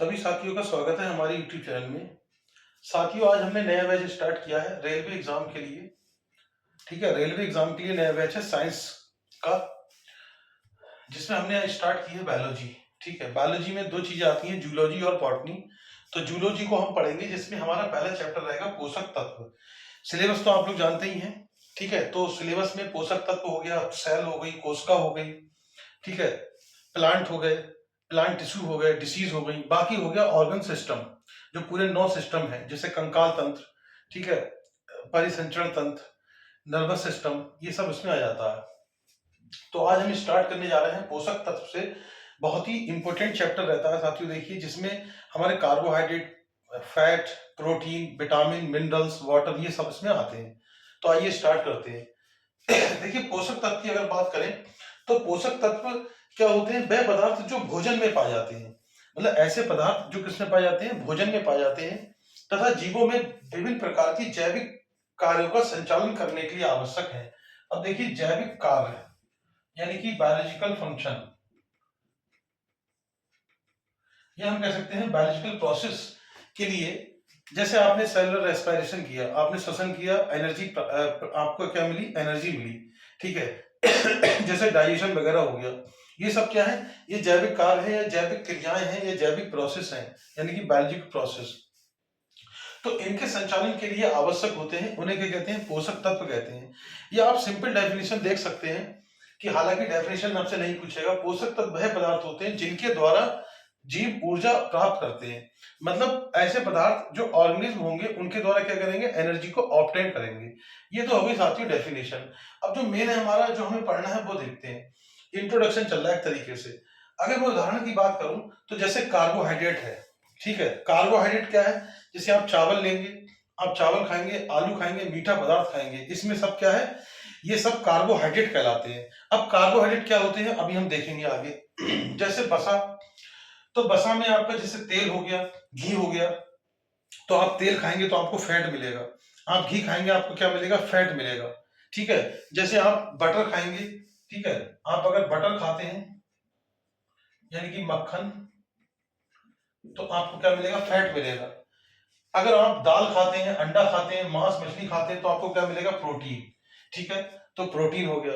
सभी साथियों का स्वागत है हमारे YouTube चैनल में। साथियों, आज हमने नया बैच स्टार्ट किया है रेलवे एग्जाम के लिए। ठीक है, रेलवे एग्जाम के लिए नया बैच है साइंस का, जिसमें हमने स्टार्ट की है बायोलॉजी। ठीक है, बायोलॉजी में दो चीजें आती हैं, जूलॉजी और बॉटनी। तो जूलॉजी को हम पढ़ेंगे, जिसमें हमारा पहला चैप्टर रहेगा पोषक तत्व। सिलेबस तो आप लोग जानते ही हैं। ठीक है, तो सिलेबस में पोषक तत्व हो गया, सेल हो गई, कोशिका हो गई, ठीक है, प्लांट हो गए, प्लांट टिश्यू हो गए, डिसीज हो गई, बाकी हो गया ऑर्गन सिस्टम, जो पूरे 9 सिस्टम है, जैसे कंकाल तंत्र, ठीक है, परिसंचरण तंत्र, नर्वस सिस्टम, ये सब इसमें आ जाता है। तो आज हम स्टार्ट करने जा रहे हैं पोषक तत्व से। बहुत ही इंपॉर्टेंट चैप्टर रहता है साथियों, देखिए, जिसमें हमारे carbohydrate, fat, protein, vitamin, minerals, water, ये सब इसमें आते हैं। तो आइए स्टार्ट करते हैं। देखिए, पोषक तत्व की अगर बात करें तो पोषक तत्व क्या होते हैं? वे पदार्थ जो भोजन में पाए जाते हैं, मतलब ऐसे पदार्थ जो किसमें पाए जाते हैं? भोजन में पाए जाते हैं, तथा जीवों में विभिन्न प्रकार की जैविक कार्यों का संचालन करने के लिए आवश्यक है। अब देखिए, जैविक कार्य यानी कि बायोलॉजिकल फंक्शन, या हम कह सकते हैं बायोलॉजिकल प्रोसेस के लिए। जैसे आपने सेलुलर रेस्पिरेशन किया, आपने श्वसन किया, एनर्जी आपको क्या मिली? एनर्जी मिली। ठीक है। जैसे डाइजेशन वगैरह हो गया, ये सब क्या है? ये जैविक कार्य है, या जैविक क्रियाएं हैं, या जैविक प्रोसेस हैं, यानी कि बायोलॉजिकल प्रोसेस। तो इनके संचालन के लिए आवश्यक होते हैं, उन्हें क्या कहते हैं? पोषक तत्व कहते हैं। या आप सिंपल डेफिनेशन देख सकते हैं कि हालांकि डेफिनेशन आपसे नहीं पूछेगा, पोषक तत्व वह पदार्थ होते हैं जिनके द्वारा जीव ऊर्जा प्राप्त करते हैं। मतलब ऐसे पदार्थ जो ऑर्गेनिज्म होंगे, उनके द्वारा क्या करेंगे? एनर्जी को ऑब्टेन करेंगे। ये तो होगी साथियों डेफिनेशन। अब जो मेन है हमारा, जो हमें पढ़ना है, वो देखते हैं। इंट्रोडक्शन चल रहा है एक तरीके से। अगर मैं उदाहरण की बात करूं तो जैसे कार्बोहाइड्रेट है। ठीक है, कार्बोहाइड्रेट क्या है? जैसे आप चावल लेंगे, आप चावल खाएंगे, आलू खाएंगे, मीठा पदार्थ खाएंगे, इसमें सब क्या है? ये सब कार्बोहाइड्रेट कहलाते हैं। अब कार्बोहाइड्रेट क्या होते हैं, अभी हम देखेंगे आगे। जैसे बसा, तो बसा में आपका जैसे तेल हो गया, घी हो गया। तो आप तेल खाएंगे तो आपको फैट मिलेगा, आप घी खाएंगे आपको क्या मिलेगा? फैट मिलेगा। ठीक है, जैसे आप बटर खाएंगे, ठीक है, आप अगर बटर खाते हैं यानी कि मक्खन, तो आपको क्या मिलेगा? फैट मिलेगा। अगर आप दाल खाते हैं, अंडा खाते हैं, मांस मछली खाते हैं, तो आपको क्या मिलेगा? प्रोटीन। ठीक है, तो प्रोटीन हो गया।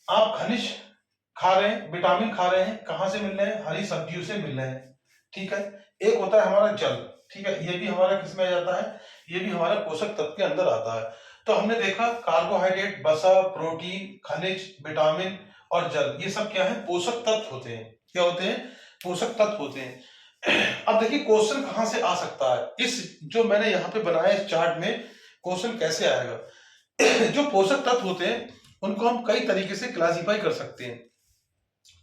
आप खनिज खा रहे हैं, विटामिन खा रहे हैं, कहां से मिल रहे हैं? हरी सब्जियों से मिल रहे हैं। ठीक है, एक होता है हमारा जल। ठीक है, ये भी हमारा किसमें आ जाता है? ये भी हमारा पोषक तत्व के अंदर आता है। तो हमने देखा कार्बोहाइड्रेट, वसा, प्रोटीन, खनिज, विटामिन और जल, ये सब क्या है? पोषक तत्व होते हैं। क्या होते हैं? पोषक तत्व होते हैं। अब देखिए, क्वेश्चन कहां से आ सकता है? इस जो मैंने यहाँ पे बनाया इस चार्ट में, क्वेश्चन कैसे आएगा? जो पोषक तत्व होते हैं, उनको हम कई तरीके से क्लासिफाई कर सकते हैं,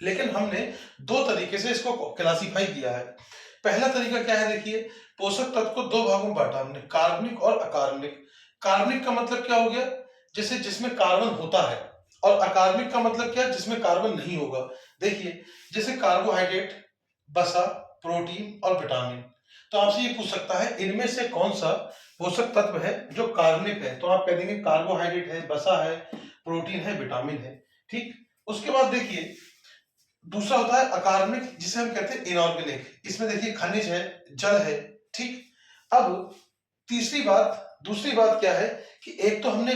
लेकिन हमने दो तरीके से इसको क्लासिफाई किया है। पहला तरीका क्या है? देखिए, पोषक तत्व को दो भागों में बांटा हमने, कार्बनिक और अकार्बनिक। कार्बनिक का मतलब क्या हो गया? जैसे जिसमें कार्बन होता है। और अकार्बनिक का मतलब क्या? जिसमें कार्बन नहीं होगा। देखिए, जैसे कार्बोहाइड्रेट, वसा, प्रोटीन और विटामिन। तो आपसे ये पूछ सकता है, इनमें से कौन सा पोषक तत्व है जो कार्बनिक है? तो आप कह देंगे कार्बोहाइड्रेट है, वसा है, प्रोटीन है, विटामिन है। ठीक, उसके बाद देखिए, दूसरा होता है अकार्बनिक, जिसे हम कहते हैं इनऑर्गेनिक। इसमें देखिए खनिज है, जल है। ठीक, अब दूसरी बात क्या है कि एक तो हमने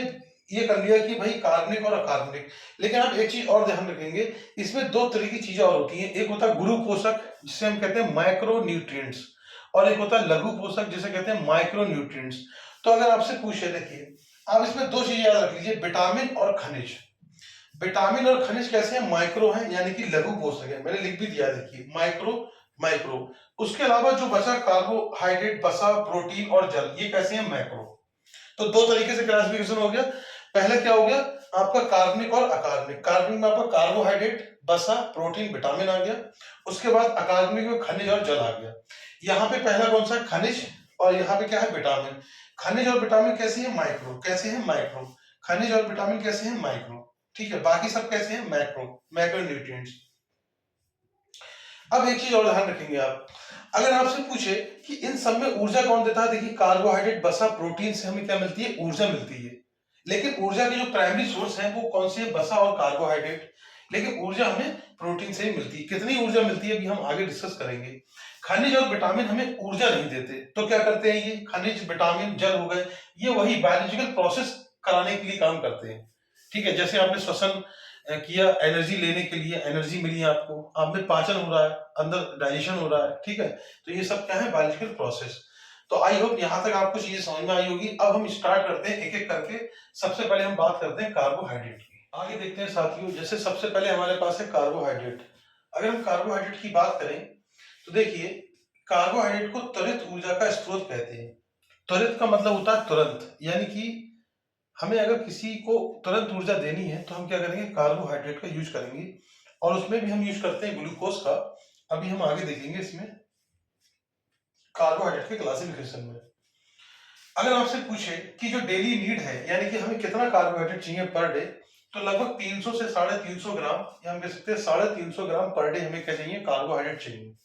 ये कर लिया कि भाई कार्बनिक और अकार्बनिक, लेकिन आप एक चीज और ध्यान रखेंगे, इसमें दो तरह की चीजें और होती हैं। एक होता है गुरु पोषक, जिसे हम कहते हैं माइक्रो न्यूट्रिएंट्स, और एक होता है लघु पोषक, जिसे कहते हैं माइक्रो न्यूट्रिएंट्स। तो अगर आपसे पूछे, देखिए, आप इसमें दो चीजें याद रख लीजिए, विटामिन और खनिज। विटामिन और खनिज कैसे हैं? माइक्रो हैं, यानी कि लघु पोषक है। मैंने लिख भी दिया, देखिए, माइक्रो, माइक्रो। उसके अलावा जो बचा कार्बोहाइड्रेट, वसा, प्रोटीन और जल, ये कैसे हैं? मैक्रो। तो दो तरीके से क्लासिफिकेशन हो गया। पहला क्या हो गया आपका? कार्बनिक और अकार्बनिक। कार्बनिक में आपका कार्बोहाइड्रेट, वसा, प्रोटीन, विटामिन आ गया। उसके बाद अकार्बनिक में खनिज और जल आ गया। यहाँ पे पहला कौन सा है? खनिज, और यहाँ पे क्या है? विटामिन। खनिज और विटामिन कैसे है? माइक्रो। कैसे है? माइक्रो। खनिज और विटामिन कैसे है? माइक्रो। ठीक है, बाकी सब कैसे हैं? Macro, macro nutrients. अब एक चीज और ध्यान रखेंगे आप, अगर आपसे पूछे कि इन सब में ऊर्जा कौन देता है, देखिए, कार्बोहाइड्रेट, वसा, प्रोटीन से हमें क्या मिलती है? ऊर्जा मिलती है। लेकिन ऊर्जा के जो प्राइमरी सोर्स हैं वो कौन से हैं? वसा और कार्बोहाइड्रेट। लेकिन ऊर्जा हमें प्रोटीन से ही मिलती है। कितनी ऊर्जा मिलती है अभी हम आगे डिस्कस करेंगे। खनिज और विटामिन हमें ऊर्जा नहीं देते, तो क्या करते हैं ये खनिज, विटामिन, जल हो गए, ये वही बायोलॉजिकल प्रोसेस कराने के लिए काम करते हैं। ठीक है, जैसे आपने श्वसन किया, एनर्जी लेने के लिए, एनर्जी मिली आपको, आप में पाचन हो रहा है, अंदर डाइजेशन हो रहा है। ठीक है, तो ये सब क्या है, बायोलॉजिकल प्रोसेस। तो आई होप यहाँ तक आपको चीजें समझ में आई होगी। अब हम स्टार्ट करते हैं एक एक करके। सबसे पहले हम बात करते हैं कार्बोहाइड्रेट की। आगे देखते हैं साथियों, जैसे सबसे पहले हमारे पास है कार्बोहाइड्रेट। अगर हम कार्बोहाइड्रेट की बात करें तो देखिए, कार्बोहाइड्रेट को त्वरित ऊर्जा का स्रोत कहते हैं। त्वरित का मतलब होता है तुरंत, यानी कि हमें अगर किसी को तुरंत ऊर्जा देनी है तो हम क्या करेंगे, कार्बोहाइड्रेट का यूज करेंगे। और उसमें भी हम यूज करते हैं ग्लूकोज का। अभी हम आगे देखेंगे इसमें कार्बोहाइड्रेट के क्लासिफिकेशन में। अगर आपसे पूछे कि जो डेली नीड है, यानी कि हमें कितना कार्बोहाइड्रेट चाहिए पर डे, तो लगभग 300 से 350 ग्राम, या हम कह सकते हैं 350 ग्राम पर डे हमें क्या चाहिए, कार्बोहाइड्रेट चाहिए।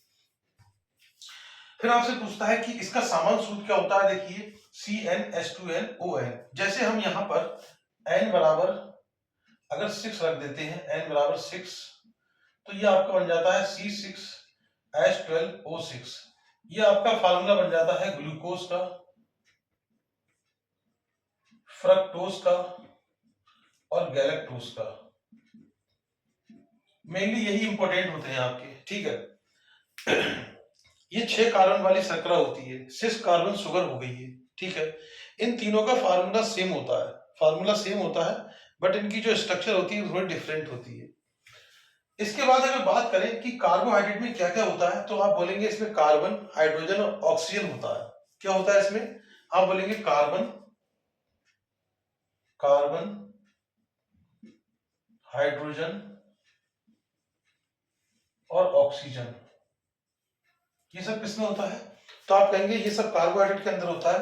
फिर आपसे पूछता है कि इसका सामान्य सूत्र क्या होता है, देखिए CnH2nOn। जैसे हम यहाँ पर n बराबर अगर 6 रख देते हैं, n बराबर 6, तो ये आपका बन जाता है C6H12O6। ये आपका फार्मूला बन जाता है ग्लूकोज का, फ्रक्टोज का और गैलेक्टोज का। मेनली यही इंपॉर्टेंट होते हैं आपके। ठीक है, ये 6 कार्बन वाली शर्करा होती है, 6 कार्बन शुगर हो गई है। ठीक है, इन तीनों का फार्मूला सेम होता है, फार्मूला सेम होता है, बट इनकी जो स्ट्रक्चर होती है थोड़ी डिफरेंट होती है। इसके बाद अगर बात करें कि कार्बोहाइड्रेट में क्या क्या होता है, तो आप बोलेंगे इसमें कार्बन, हाइड्रोजन और ऑक्सीजन होता है। क्या होता है इसमें, आप बोलेंगे कार्बन, कार्बन, हाइड्रोजन और ऑक्सीजन। ये सब किसमें होता है, तो आप कहेंगे ये सब कार्बोहाइड्रेट के अंदर होता है।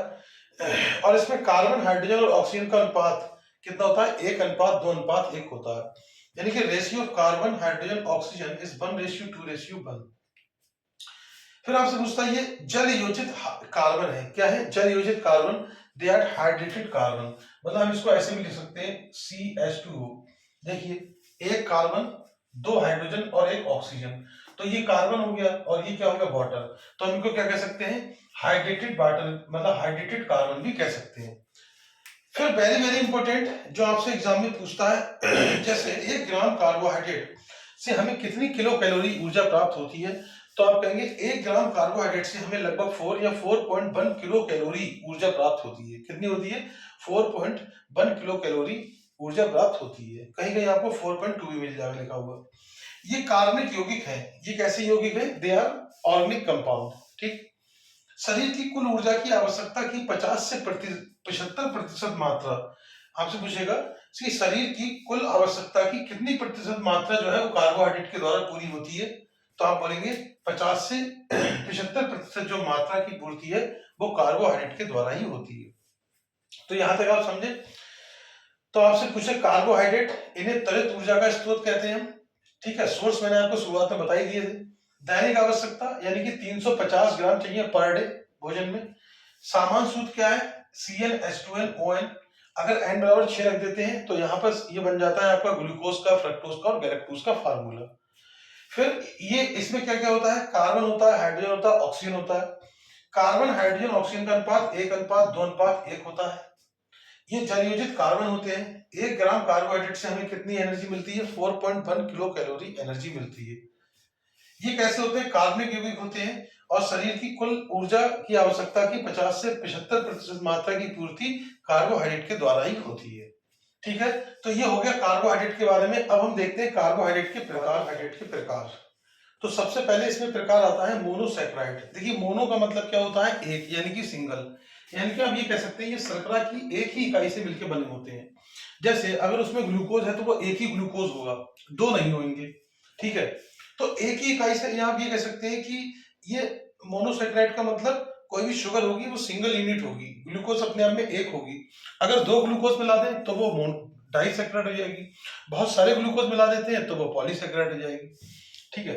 और इसमें कार्बन, हाइड्रोजन और ऑक्सीजन का अनुपात कितना होता है, 1:2:1 होता है। यानी कि ratio of carbon, hydrogen, oxygen is 1:2:1। फिर आपसे पूछता है ये जल योजित कार्बन है, क्या है, जल योजित carbon, they are hydrated carbon. मतलब हम इसको ऐसे भी लिख सकते हैं CH2O। देखिए, एक कार्बन, 2 हाइड्रोजन और 1 ऑक्सीजन, तो ये कार्बन हो गया और ये क्या हो गया, वाटर। तो हम इनको क्या कह सकते हैं, हाइड्रेटेड वाटर, मतलब हाइड्रेटेड कार्बन भी कह सकते हैं। फिर वेरी वेरी इंपॉर्टेंट जो आपसे एग्जाम में पूछता है, जैसे 1 ग्राम कार्बोहाइड्रेट से हमें कितनी किलो कैलोरी ऊर्जा प्राप्त होती है, तो आप कहेंगे 1 ग्राम कार्बोहाइड्रेट से हमें लगभग 4 या 4.1 किलो कैलोरी ऊर्जा प्राप्त होती है। कितनी होती है, 4.1 किलो कैलोरी ऊर्जा प्राप्त होती है। कहीं कहीं आपको 4.2 भी मिल जाएगा लिखा हुआ। ये कार्बनिक यौगिक है। ये कैसे यौगिक है, दे आर ऑर्गेनिक कंपाउंड। ठीक, शरीर की कुल ऊर्जा की आवश्यकता की 50 से 75% मात्रा, आपसे पूछेगा कि शरीर की कुल आवश्यकता की कितनी प्रतिशत मात्रा जो है वो कार्बोहाइड्रेट के द्वारा पूरी होती है, तो आप बोलेंगे 50 से 75% जो मात्रा की पूर्ति है वो कार्बोहाइड्रेट के द्वारा ही होती है। तो यहां तक आप समझे। तो आपसे पूछे कार्बोहाइड्रेट, इन्हें त्वरित ऊर्जा का स्रोत कहते हैं हम। ठीक है, सोर्स मैंने आपको शुरुआत में बता ही दिए थे। दैनिक आवश्यकता यानी कि 350 ग्राम चाहिए पर डे भोजन में। सामान्य सूत्र क्या है, CnH2nOn। अगर n बराबर 6 रख देते हैं तो यहाँ पर ये बन जाता है आपका ग्लूकोज का, फ्रक्टोज का और गैलेक्टोज का फार्मूला। फिर ये इसमें क्या क्या होता है, कार्बन होता है, हाइड्रोजन होता है, ऑक्सीजन होता है। कार्बन, हाइड्रोजन, ऑक्सीजन का अनुपात 1:2:1 होता है। ये जलयोजित कार्बन होते हैं। 1 ग्राम कार्बोहाइड्रेट से हमें कितनी एनर्जी मिलती है, 4.1 किलो कैलोरी एनर्जी मिलती है। ये कैसे होते हैं, कार्बनिक यौगिक होते हैं और शरीर की कुल ऊर्जा की आवश्यकता की 50 से 75% मात्रा की पूर्ति कार्बोहाइड्रेट के द्वारा ही होती है। ठीक है, तो ये हो गया कार्बोहाइड्रेट के बारे में। अब हम देखते हैं कार्बोहाइड्रेट के प्रकार, हाइड्रेट के प्रकार। तो सबसे पहले इसमें प्रकार आता है मोनोसैकेराइड। देखिए, मोनो का मतलब क्या होता है, एक, यानी कि सिंगल। यानी कि हम ये कह सकते हैं ये शर्करा की एक ही इकाई से मिलकर बने होते हैं। जैसे अगर उसमें ग्लूकोज है तो वो एक ही ग्लूकोज होगा, दो नहीं होंगे। ठीक है, तो एक ही इकाई से आप ये कह सकते हैं कि ये मोनोसैकेराइड का मतलब कोई भी शुगर होगी वो सिंगल यूनिट होगी, ग्लूकोज अपने आप में एक होगी। अगर 2 ग्लूकोज मिला दें तो वो डाइसैकेराइड हो जाएगी। बहुत सारे ग्लूकोज मिला देते हैं तो वो पॉलीसैकेराइड हो जाएगी। ठीक है,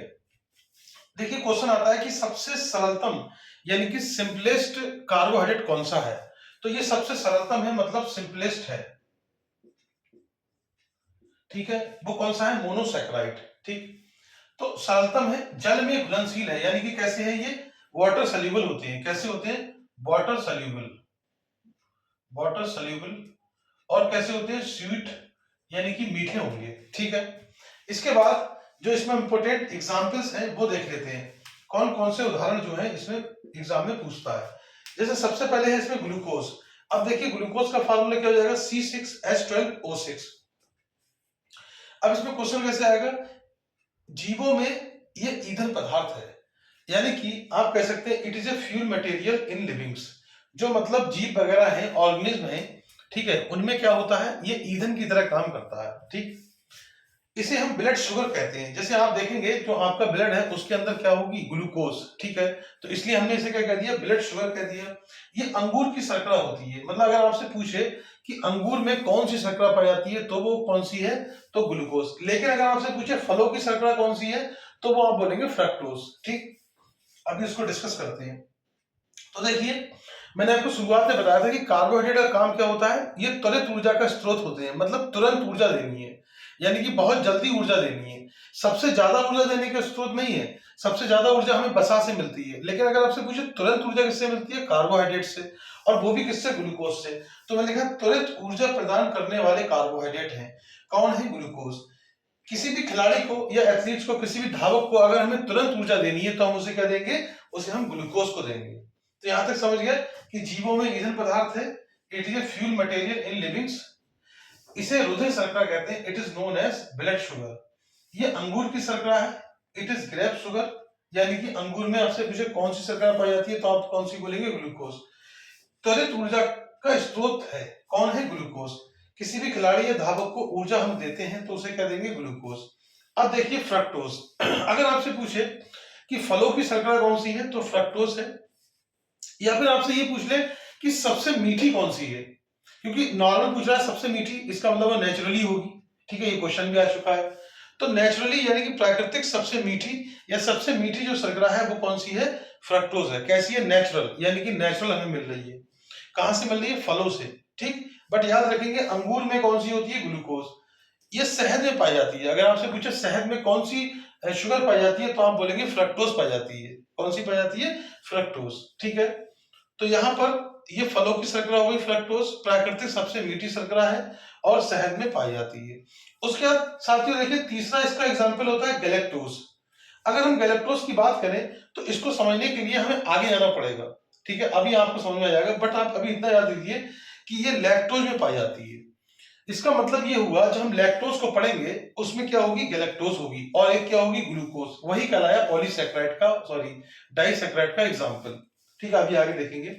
देखिए क्वेश्चन आता है कि सबसे सरलतम यानी कि सिंपलेस्ट कार्बोहाइड्रेट कौन सा है, तो ये सबसे सरलतम है, मतलब सिंपलेस्ट है। ठीक है, वो कौन सा है, मोनोसैकेराइड। ठीक, तो सरलतम है, जल में घुलनशील है, यानी कि कैसे है ये, वाटर सोल्यूबल होते हैं। कैसे होते हैं, वाटर सोल्यूबल, वाटर सोल्यूबल। और कैसे होते हैं, स्वीट, यानी कि मीठे होंगे। ठीक है, इसके बाद जो इसमें इंपोर्टेंट एग्जांपल्स हैं वो देख लेते हैं, कौन कौन से उदाहरण जो है इसमें एग्जाम में पूछता है। जैसे सबसे पहले है इसमें ग्लूकोज। अब देखिए ग्लूकोज का फार्मूला क्या हो जाएगा, C6H12O6। अब इसमें क्वेश्चन कैसे आएगा, जीवों में ये ईंधन पदार्थ है, यानी कि आप कह सकते हैं it is a fuel material in livings. जो मतलब जीव वगैरह है, ऑर्गेनिज्म है, ठीक है, उनमें क्या होता है, ये ईंधन की तरह काम करता है। ठीक, इसे हम ब्लड शुगर कहते हैं। जैसे आप देखेंगे जो आपका ब्लड है उसके अंदर क्या होगी, ग्लूकोज। ठीक है, तो इसलिए हमने इसे क्या कह दिया, ब्लड शुगर कह दिया। ये अंगूर की शर्करा होती है, मतलब अगर आपसे पूछे कि अंगूर में कौन सी शर्करा पाई जाती है तो वो कौन सी है, तो ग्लूकोज। लेकिन अगर आपसे पूछे फलों की शर्करा कौन सी है, तो वो आप बोलेंगे फ्रक्टोज। ठीक, अभी इसको डिस्कस करते हैं। तो देखिए मैंने आपको शुरुआत में बताया था कि कार्बोहाइड्रेट का काम क्या होता है, ये त्वरित ऊर्जा का स्रोत होते हैं, मतलब तुरंत ऊर्जा देनी है, यानी कि बहुत जल्दी ऊर्जा देनी है। सबसे ज्यादा ऊर्जा देने का स्रोत नहीं है, सबसे ज्यादा ऊर्जा हमें वसा से मिलती है, लेकिन अगर आपसे पूछे तुरंत ऊर्जा किससे मिलती है, कार्बोहाइड्रेट से, और वो भी किससे, ग्लूकोज से। तो मैंने लिखा तुरंत ऊर्जा प्रदान करने वाले कार्बोहाइड्रेट हैं, कौन है, ग्लूकोज। किसी भी खिलाड़ी को या एथलीट्स को, किसी भी धावक को अगर हमें तुरंत ऊर्जा देनी है तो हम उसे क्या देंगे, उसे हम ग्लूकोज को देंगे। तो यहां तक समझ गए कि जीवों में ईंधन पदार्थ है, it is a fuel material in livings. इसे हृदय शर्करा कहते हैं, it is known as blood sugar. ये अंगूर की शर्करा है, इट इज ग्रेप शुगर, यानी कि अंगूर में आपसे पूछे कौन सी शर्करा पाई जाती है तो आप कौन सी बोलेंगे, ग्लूकोज। त्वरित ऊर्जा का स्रोत है, कौन है, ग्लूकोज। किसी भी खिलाड़ी या धावक को ऊर्जा हम देते हैं तो उसे क्या देंगे, ग्लूकोज। अब देखिए फ्रक्टोज। अगर आपसे पूछे कि फलों की शर्करा कौन सी है तो फ्रक्टोज है, या फिर आपसे ये पूछ ले कि सबसे मीठी कौन सी है, क्योंकि नॉर्मल पूछ रहा है सबसे मीठी, इसका मतलब वो नेचुरली होगी। ठीक है, ये क्वेश्चन भी आ चुका है। तो नेचुरली यानी कि प्राकृतिक सबसे मीठी या सबसे मीठी जो शर्करा है वो कौन सी है, फ्रक्टोज है। कैसी है, नेचुरल, यानी कि नेचुरल हमें मिल रही है। कहां से मिल रही है, फलों से। ठीक, बट याद रखेंगे अंगूर में कौन सी होती है, ग्लूकोज। ये शहद में पाई जाती है। अगर आपसे पूछे शहद में कौन सी शुगर पाई जाती है तो आप बोलेंगे फ्रक्टोज पाई जाती है। कौन सी पाई जाती है, फ्रक्टोज। ठीक है, तो यहाँ पर ये फलों की शर्करा हो गई फ्रक्टोज, प्राकृतिक सबसे मीठी शर्करा है और शहद में पाई जाती है। उसके बाद साथियों देखिए तीसरा इसका एग्जाम्पल होता है गैलेक्टोज। अगर हम गैलेक्टोज की बात करें तो इसको समझने के लिए हमें आगे जाना पड़ेगा। ठीक है, अभी आपको समझ में आ जाएगा, बट आप अभी इतना याद रखिए कि ये लैक्टोज में पाई जाती है। इसका मतलब ये हुआ जब हम लैक्टोज को पढ़ेंगे उसमें क्या होगी, गैलेक्टोज होगी, और एक क्या होगी, ग्लूकोज। वही कहलाया पॉलीसैकेराइड का, सॉरी डाइसैकेराइड का एग्जाम्पल। ठीक है, अभी आगे देखेंगे।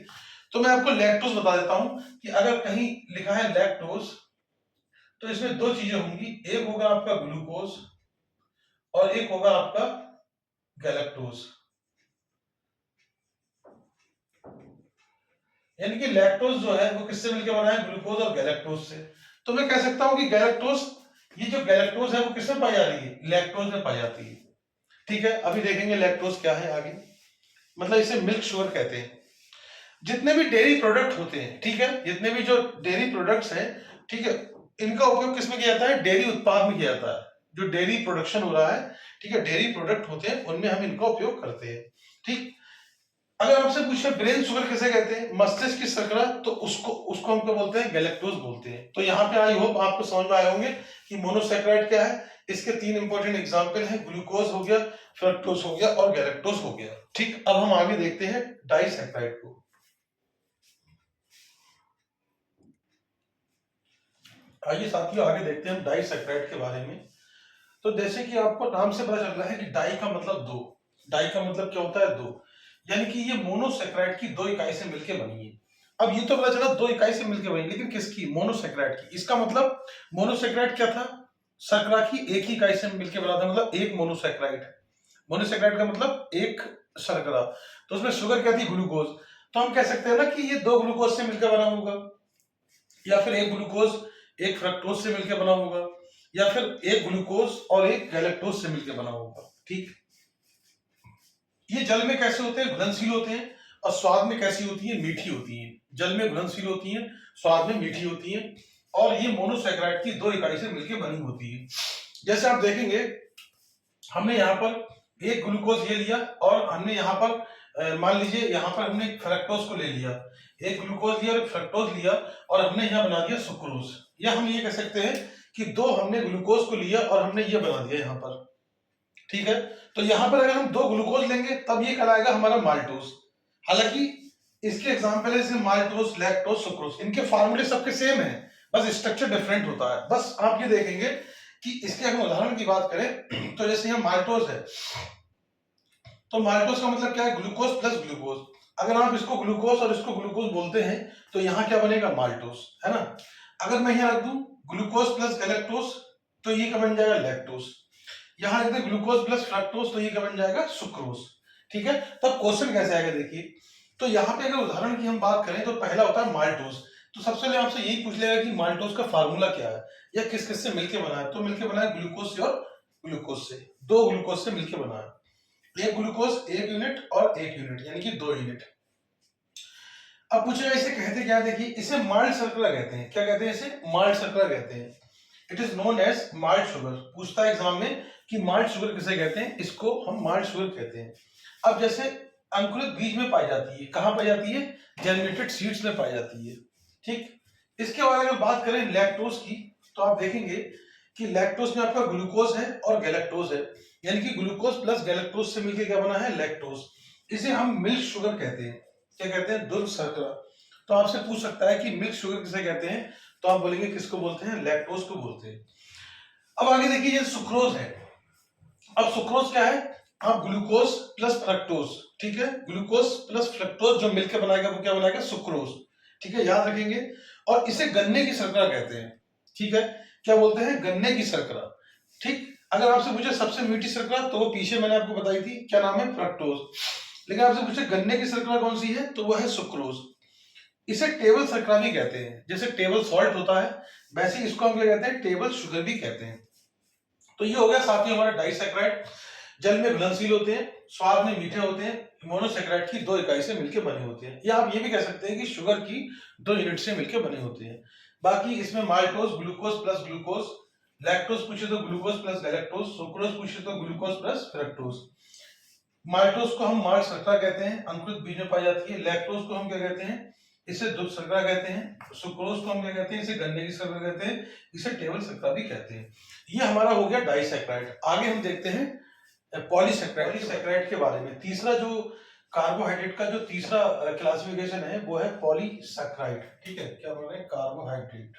तो मैं आपको लैक्टोज बता देता हूं कि अगर कहीं लिखा है लैक्टोज तो इसमें दो चीजें होंगी, एक होगा आपका ग्लूकोज और एक होगा आपका गैलेक्टोज। यानी कि लैक्टोज जो है वो किससे मिलकर बना है, ग्लूकोज और गैलेक्टोज से। तो मैं कह सकता हूं कि गैलेक्टोज, ये जो गैलेक्टोज है वो किसमें पाई जा रही है, लैक्टोज में पाई जाती है। ठीक है, अभी देखेंगे लैक्टोज क्या है आगे। मतलब इसे मिल्क शुगर कहते हैं। जितने भी डेयरी प्रोडक्ट होते हैं, ठीक है, जितने भी जो डेयरी प्रोडक्ट्स हैं, ठीक है, इनका उपयोग किसमें किया जाता है, डेयरी उत्पाद में किया जाता है। जो डेयरी प्रोडक्शन हो रहा है, ठीक है, डेयरी प्रोडक्ट होते हैं उनमें हम इनका उपयोग करते हैं। ठीक, अगर आपसे पूछे ब्रेन शुगर किसे कहते हैं, मस्तिष्क की शर्करा, तो उसको उसको हम क्या बोलते हैं, गैलेक्टोज बोलते हैं। तो यहाँ पे आई होप आपको समझ में आए होंगे कि मोनोसैकेराइड क्या है। इसके तीन इंपॉर्टेंट एग्जांपल हैं, ग्लूकोज हो गया, फ्रक्टोज हो गया और गैलेक्टोज हो गया। ठीक, अब हम आगे देखते हैं डाइसैकेराइड को। आइए साथियों आगे देखते हैं हम डाइसैकेराइड के बारे में। तो जैसे कि आपको नाम से पता चल रहा है कि डाई का मतलब दो, डाई का मतलब क्या होता है, दो, यानी कि ये मोनोसैकेराइड की दो इकाई से मिलकर बनी है। अब ये तो पता चला दो इकाई से मिलकर बनी, लेकिन किसकी, मोनोसैकेराइड की। इसका मतलब मोनोसैकेराइड क्या था, शर्करा की एक ही इकाई से मिलकर बना था, मतलब एक मोनोसैकेराइड। मोनोसैकेराइड का मतलब एक शर्करा, तो उसमें शुगर क्या थी, ग्लूकोज। तो हम कह सकते हैं ना कि ये दो ग्लूकोज से मिलकर बना होगा, या फिर एक ग्लूकोज एक फ्रक्टोज से मिलकर बना होगा, या फिर एक ग्लूकोज और एक गैलेक्टोज से मिलकर बना होगा। ठीक, ये जल में कैसे होते हैं, घुलनशील होते हैं, और स्वाद में कैसी होती है, मीठी होती है। जल में घुलनशील होती हैं, स्वाद में मीठी होती हैं, और ये मोनोसैकेराइड की 2 इकाई से मिलकर बनी होती है। जैसे आप देखेंगे हमने यहाँ पर एक ग्लूकोज ये लिया और हमने यहाँ पर मान लीजिए यहाँ पर हमने फ्रक्टोज को ले लिया, एक ग्लूकोज लिया और एक फ्रक्टोज लिया और हमने यहाँ बना दिया सुक्रोज। या हम ये कह सकते हैं कि 2 हमने ग्लूकोज को लिया और हमने ये बना दिया यहाँ पर, ठीक है। तो यहाँ पर अगर हम 2 ग्लूकोज लेंगे तब ये कहलाएगा हमारा माल्टोज। हालांकि इसके एग्जाम्पल है जैसे माल्टोज, लैक्टोज, सुक्रोज, इनके फार्मूले सबके सेम है, बस स्ट्रक्चर डिफरेंट होता है। बस आप ये देखेंगे कि इसके अगर उदाहरण की बात करें तो जैसे यहाँ माल्टोज है, तो माल्टोज का मतलब क्या है, ग्लूकोज प्लस ग्लूकोज। अगर आप इसको ग्लूकोज और इसको ग्लूकोज बोलते हैं तो यहाँ क्या बनेगा, माल्टोज, है ना। अगर मैं यहाँ रख दूं ग्लूकोज प्लस गैलेक्टोज तो ये क्या बन जाएगा, लैक्टोज। यहाँ रख दें ग्लूकोज प्लस फ्रक्टोज तो ये क्या बन जाएगा, सुक्रोज, ठीक है। तब क्वेश्चन कैसे आएगा देखिए, तो यहाँ पे अगर उदाहरण की हम बात करें तो पहला होता है माल्टोज। तो सबसे पहले आपसे यही पूछ लेगा कि माल्टोज का फार्मूला क्या है या किस किस से मिलके बना है। तो मिलके बना है ग्लूकोज से और ग्लूकोज से, 2 ग्लूकोज से मिलके बना है। एक ग्लूकोज 1 यूनिट और 1 यूनिट यानी कि 2 यूनिट। अब पूछेगा इसे कहते क्या, देखिए इसे माल्ट शर्करा कहते हैं। क्या कहते हैं इसे, माल्ट शर्करा कहते हैं। It is known as malt sugar. पूछता है एग्जाम में कि माल्ट शुगर किसे कहते हैं, इसको हम माल्ट शुगर कहते हैं। अब जैसे अंकुरित बीज में पाई जाती है, कहां पाई जाती है, जर्मिनेटेड सीड्स में पाई जाती है, ठीक। इसके बाद अगर बात करें लैक्टोज की तो आप देखेंगे कि लैक्टोज में आपका ग्लूकोज है और गैलेक्टोज है, यानी कि ग्लूकोज प्लस गैलेक्टोज से मिलकर क्या बना है, लैक्टोज। इसे हम मिल्क शुगर कहते हैं। क्या कहते हैं, दुग्ध शर्करा। तो आपसे पूछ सकता है कि मिल्क शुगर किसे कहते हैं, तो आप बोलेंगे किसको बोलते हैं, लैक्टोज को बोलते हैं। अब आगे देखिए ये सुक्रोज है। अब सुक्रोज क्या है, आप ग्लूकोज प्लस फ्रक्टोज, ठीक है, ग्लूकोज प्लस फ्रक्टोज जो मिलकर बनाएगा वो क्या बनाएगा, सुक्रोज, ठीक है, याद रखेंगे। और इसे गन्ने की शर्करा कहते हैं, ठीक है। क्या बोलते हैं, गन्ने की शर्करा, ठीक। अगर आपसे पूछे सबसे मीठी शर्करा तो वो पीछे मैंने आपको बताई थी, क्या नाम है, फ्रक्टोज। लेकिन आपसे पूछे गन्ने की शर्करा कौन सी है तो वो है सुक्रोज। इसे टेबल शर्करा भी कहते हैं, जैसे टेबल सॉल्ट होता है वैसे इसको हम क्या कहते हैं, टेबल शुगर भी कहते हैं। तो ये हो गया साथियों हमारा डाइसैकेराइड। जल में घुलनशील होते हैं, स्वाद में मीठे होते हैं, मोनोसैकेराइड की 2 इकाई से मिलकर बने होते हैं। या आप ये भी कह सकते हैं कि शुगर की 2 यूनिट से मिलकर बने होते हैं। बाकी इसमें maltose glucose plus glucose, lactose पूछे तो ग्लूकोज प्लस गैलेक्टोज, सुक्रोज पूछे तो ग्लूकोज प्लस फ्रक्टोज। माल्टोज को हम माल्ट शर्करा कहते हैं, अंकुरित बीज में पाई जाती है। लैक्टोज को हम क्या कहते हैं, इसे दुग्ध शर्करा कहते हैं। सुक्रोज को हम क्या कहते हैं, इसे गन्ने की शर्करा कहते हैं, इसे टेबल शर्करा भी कहते हैं। ये हमारा हो गया डाइसैकेराइड। आगे हम देखते हैं पॉलीसैकेराइड के बारे में। तीसरा जो कार्बोहाइड्रेट का जो तीसरा क्लासिफिकेशन है वो है पॉलीसैकेराइड, ठीक है। क्या बोल रहे हैं, कार्बोहाइड्रेट।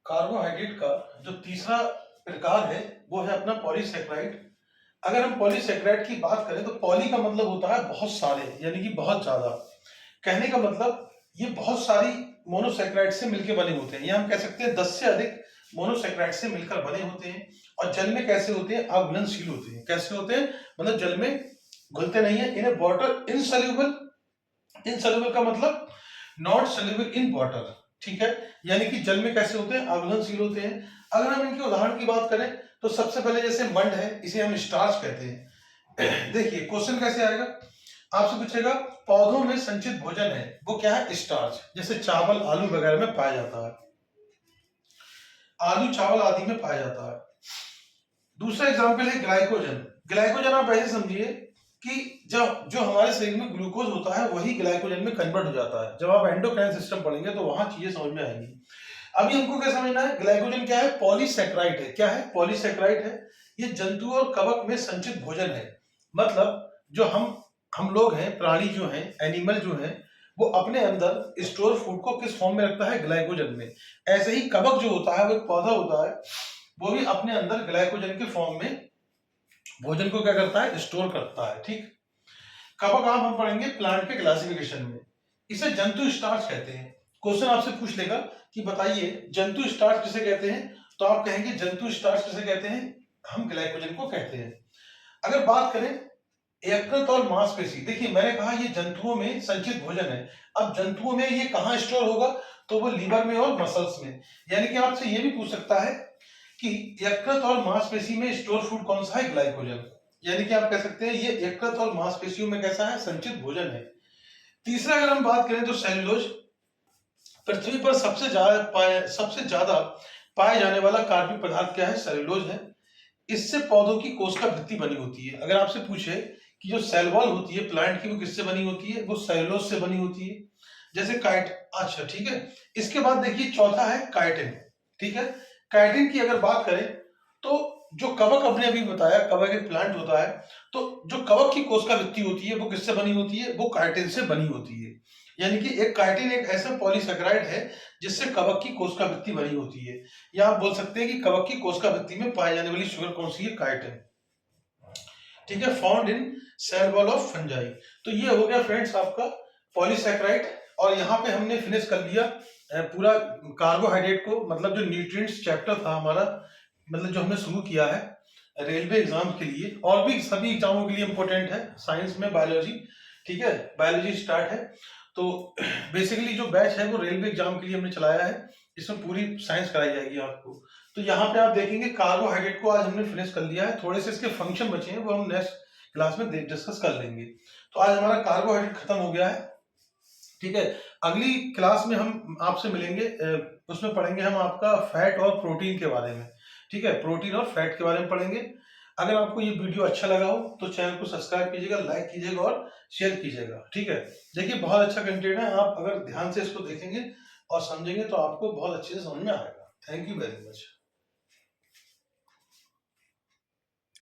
कार्बोहाइड्रेट का जो तीसरा प्रकार है वो है अपना पॉलीसैकेराइड। अगर हम पॉलीसैकेराइड की बात करें तो पॉली का मतलब होता है बहुत सारे, यानी कि बहुत ज्यादा। कहने का मतलब ये बहुत सारी मोनोसैकेराइड से मिलकर बने होते हैं, या हम कह सकते हैं 10 से अधिक मोनोसैकेराइड से मिलकर बने होते हैं। और जल में कैसे होते हैं, अघुलनशील होते हैं। कैसे होते हैं, मतलब जल में घुलते नहीं है। इन्हें वाटर इनसॉल्युबल, इनसॉल्युबल का मतलब नॉट सॉल्युबल इन वाटर, ठीक है। यानी कि जल में कैसे होते हैं, अघुलनशील होते हैं। अगर हम इनके उदाहरण की बात करें तो सबसे पहले जैसे मंड है, इसे हम स्टार्च कहते हैं। देखिए क्वेश्चन कैसे आएगा, आपसे पूछेगा पौधों में संचित भोजन है वो क्या है, स्टार्च। जैसे चावल आलू वगैरह में पाया जाता है, आलू चावल आदि में पाया जाता है। दूसरा एग्जांपल है ग्लाइकोजन। ग्लाइकोजन आप ऐसे समझिए कि जब जो हमारे शरीर में ग्लूकोज होता है वही ग्लाइकोजन में कन्वर्ट हो जाता है। जब आप एंडोक्राइन सिस्टम पढ़ेंगे तो वहां चीजें समझ में आएंगी। अभी हमको क्या समझना है, ग्लाइकोजन क्या है, पॉलीसैकेराइड है। क्या है, पॉलीसैकेराइड है। ये जंतु और कवक में संचित भोजन है। मतलब जो हम लोग हैं, प्राणी जो हैं, एनिमल जो हैं, वो अपने अंदर स्टोर फूड को किस फॉर्म में रखता है, ग्लाइकोजन में। ऐसे ही कवक जो होता है वो एक पौधा होता है, वो भी अपने अंदर ग्लाइकोजन के फॉर्म में भोजन को क्या करता है, स्टोर करता है, ठीक। कवक आम हम पढ़ेंगे प्लांट के क्लासिफिकेशन में। इसे जंतु स्टार्च कहते हैं। क्वेश्चन आपसे पूछ लेगा कि बताइए जंतु स्टार्च किसे कहते हैं, तो आप कहेंगे जंतु स्टार्च किसे कहते हैं, हम ग्लाइकोजन को कहते हैं। अगर बात करें यकृत और मांसपेशी, देखिए मैंने कहा ये जंतुओं में संचित भोजन है। अब जंतुओं में ये कहां स्टोर होगा, तो वो लीवर में और मसल्स में। यानी कि आपसे ये भी पूछ सकता है कि यकृत और मांसपेशी में स्टोर फूड कौन सा है, ग्लाइकोजन। यानी कि आप कह सकते हैं ये यकृत और मांसपेशियों में कैसा है, संचित भोजन है। तीसरा अगर हम बात करें तो सेल्यूलोज, पृथ्वी पर सबसे ज्यादा पाए जाने वाला कार्बनिक पदार्थ क्या है? सेल्यूलोज है। इससे पौधों की कोशिका भित्ति बनी होती है। अगर आपसे पूछे कि जो सेल वॉल होती है प्लांट की, वो किससे बनी होती है? वो सेल्यूलोज से बनी होती है। जैसे काइट, अच्छा ठीक है। इसके बाद देखिए चौथा है काइटिन, ठीक है। काइटिन की अगर बात करें तो जो कवक आपने अभी बताया, कवक एक प्लांट होता है, तो जो कवक की कोशिका भित्ति होती है वो किससे बनी होती है? वो काइटिन से बनी होती है। यानी कि एक काइटिन एक ऐसा पॉलीसेकेराइड है जिससे कवक की कोशिका भित्ति बनी होती है। या आप बोल सकते हैं कि कवक की कोशिका भित्ति में पाई जाने वाली शुगर कौन सी है? काइटिन, ठीक है। Found in cell wall of fungi. तो ये हो गया फ्रेंड्स आपका पॉलीसेकेराइड। और यहाँ पे हमने फिनिश कर लिया पूरा कार्बोहाइड्रेट को, मतलब जो न्यूट्रिएंट्स चैप्टर था हमारा, मतलब जो हमने शुरू किया है रेलवे एग्जाम के लिए, और भी सभी एग्जामों के लिए इंपॉर्टेंट है साइंस में, बायोलॉजी, ठीक है। बायोलॉजी स्टार्ट है। तो बेसिकली जो बैच है वो रेलवे एग्जाम के लिए हमने चलाया है, इसमें पूरी साइंस कराई जाएगी आपको। तो यहाँ पे आप देखेंगे कार्बोहाइड्रेट को आज हमने फिनिश कर लिया है, थोड़े से इसके फंक्शन बचे हैं वो हम नेक्स्ट क्लास में डिस्कस कर लेंगे। तो आज हमारा कार्बोहाइड्रेट खत्म हो गया है, ठीक है। अगली क्लास में हम आपसे मिलेंगे, उसमें पढ़ेंगे हम आपका फैट और प्रोटीन के बारे में, ठीक है। प्रोटीन और फैट के बारे में पढ़ेंगे। अगर आपको ये वीडियो अच्छा लगा हो तो चैनल को सब्सक्राइब कीजिएगा, लाइक कीजिएगा और शेयर कीजिएगा, ठीक है। देखिए बहुत अच्छा कंटेंट है, आप अगर ध्यान से इसको देखेंगे और समझेंगे तो आपको बहुत अच्छे से समझ में आएगा। Thank you very much.